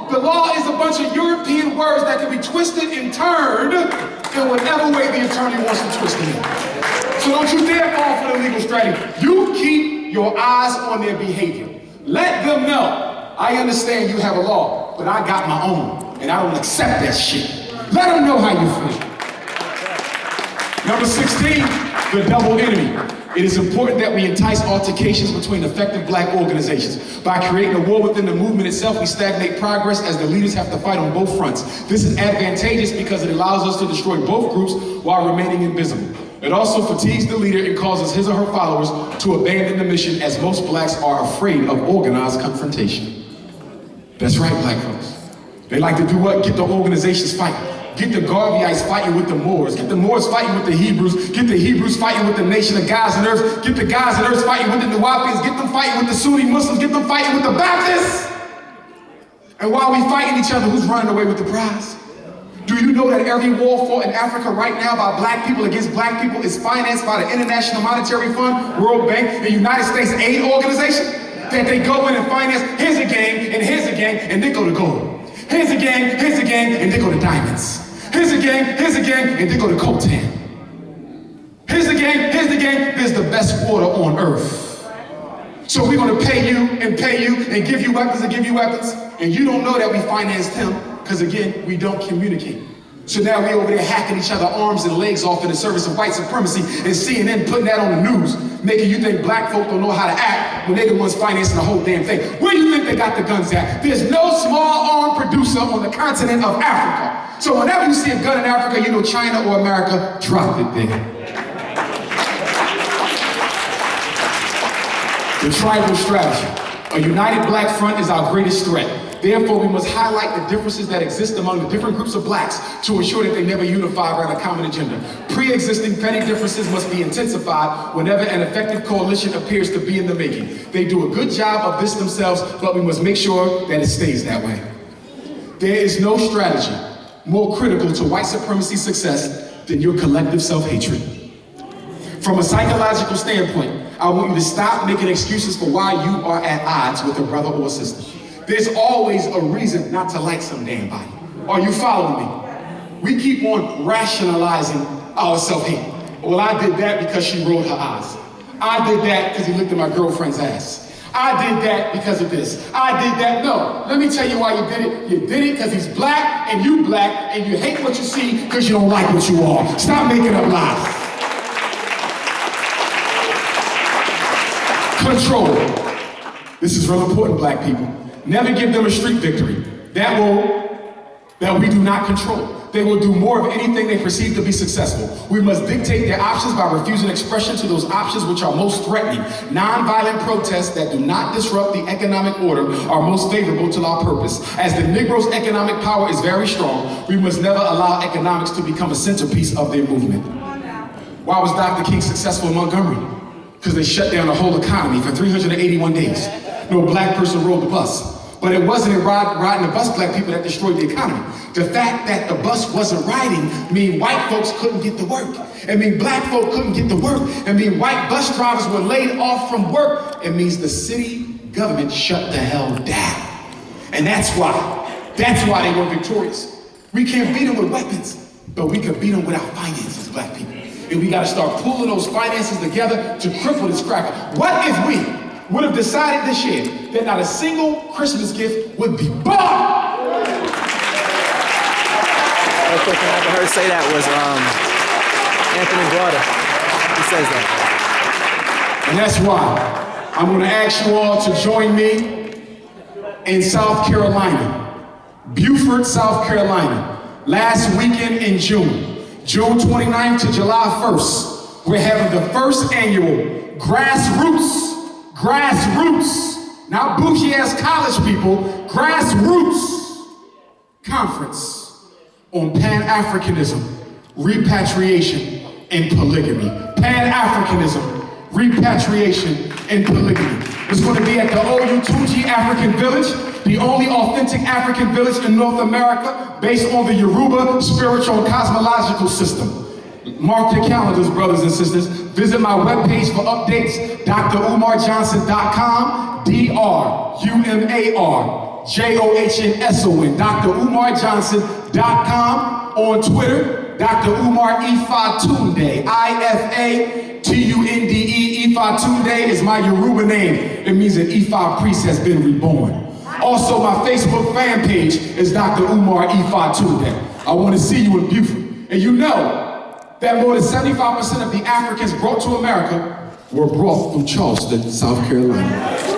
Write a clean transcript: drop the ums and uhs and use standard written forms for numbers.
The law is a bunch of European words that can be twisted and turned in whatever way the attorney wants to twist it in. So don't you dare fall for the legal strategy. You keep your eyes on their behavior. Let them know, I understand you have a law, but I got my own, and I don't accept that shit. Let them know how you feel. Number 16, the double enemy. It is important that we entice altercations between effective black organizations. By creating a war within the movement itself, we stagnate progress as the leaders have to fight on both fronts. This is advantageous because it allows us to destroy both groups while remaining invisible. It also fatigues the leader and causes his or her followers to abandon the mission, as most blacks are afraid of organized confrontation. That's right, black folks. They like to do what? Get the organizations fighting. Get the Garveyites fighting with the Moors. Get the Moors fighting with the Hebrews. Get the Hebrews fighting with the nation of Guys and Earths. Get the Guys and Earths fighting with the Nuwapians. Get them fighting with the Sunni Muslims. Get them fighting with the Baptists. And while we fighting each other, who's running away with the prize? Do you know that every war fought in Africa right now by black people against black people is financed by the International Monetary Fund, World Bank, and United States Aid Organization? That they go in and finance, here's a gang, and here's a gang, and they go to gold. Here's a gang, and they go to diamonds. Here's a gang, and they go to coltan. Here's the gang, here's the best water on earth. So we're gonna pay you and give you weapons and give you weapons, and you don't know that we financed him, because again, we don't communicate. So now we over there hacking each other arms and legs off in the service of white supremacy, and CNN putting that on the news, making you think black folk don't know how to act when they the ones financing the whole damn thing. Where do you think they got the guns at? There's no small arm producer on the continent of Africa. So whenever you see a gun in Africa, you know China or America dropped it there. The tribal strategy. A united black front is our greatest threat. Therefore, we must highlight the differences that exist among the different groups of blacks to ensure that they never unify around a common agenda. Pre-existing petty differences must be intensified whenever an effective coalition appears to be in the making. They do a good job of this themselves, but we must make sure that it stays that way. There is no strategy more critical to white supremacy success than your collective self-hatred. From a psychological standpoint, I want you to stop making excuses for why you are at odds with a brother or sister. There's always a reason not to like some damn body. Are you following me? We keep on rationalizing our self-hate. Well, I did that because she rolled her eyes. I did that because he looked at my girlfriend's ass. I did that because of this. I did that. No, let me tell you why you did it. You did it because he's black and you hate what you see because you don't like what you are. Stop making up lies. Control. This is real important, black people. Never give them a street victory. That we do not control. They will do more of anything they perceive to be successful. We must dictate their options by refusing expression to those options which are most threatening. Non-violent protests that do not disrupt the economic order are most favorable to our purpose. As the Negro's economic power is very strong, we must never allow economics to become a centerpiece of their movement. Why was Dr. King successful in Montgomery? Because they shut down the whole economy for 381 days. No black person rode the bus. But it wasn't in riding the bus black people that destroyed the economy. The fact that the bus wasn't riding mean white folks couldn't get to work. It mean black folk couldn't get to work. It mean white bus drivers were laid off from work. It means the city government shut the hell down. And that's why they were victorious. We can't beat them with weapons, but we can beat them with our finances, black people. And we gotta start pulling those finances together to cripple this cracker. What if we would have decided this year that not a single Christmas gift would be bought? Real quick, I heard say that was Anthony Brother. He says that. And that's why I'm gonna ask you all to join me in South Carolina, Beaufort, South Carolina, last weekend in June 29th to July 1st. We're having the first annual Grassroots, not bougie ass college people, Grassroots Conference on Pan-Africanism, repatriation, and polygamy. Pan-Africanism, repatriation, and polygamy. It's going to be at the Oyu-Tunji African Village, the only authentic African village in North America based on the Yoruba spiritual and cosmological system. Mark your calendars, brothers and sisters. Visit my webpage for updates, drumarjohnson.com, DRUMARJOHNSON, drumarjohnson.com. On Twitter, Dr. Umar Ifatunde, Ifatunde. Ifatunde is my Yoruba name. It means an Ifa priest has been reborn. Also, my Facebook fan page is Dr. Umar Ifatunde. I want to see you in Beaufort. And you know that more than 75% of the Africans brought to America were brought from Charleston, South Carolina.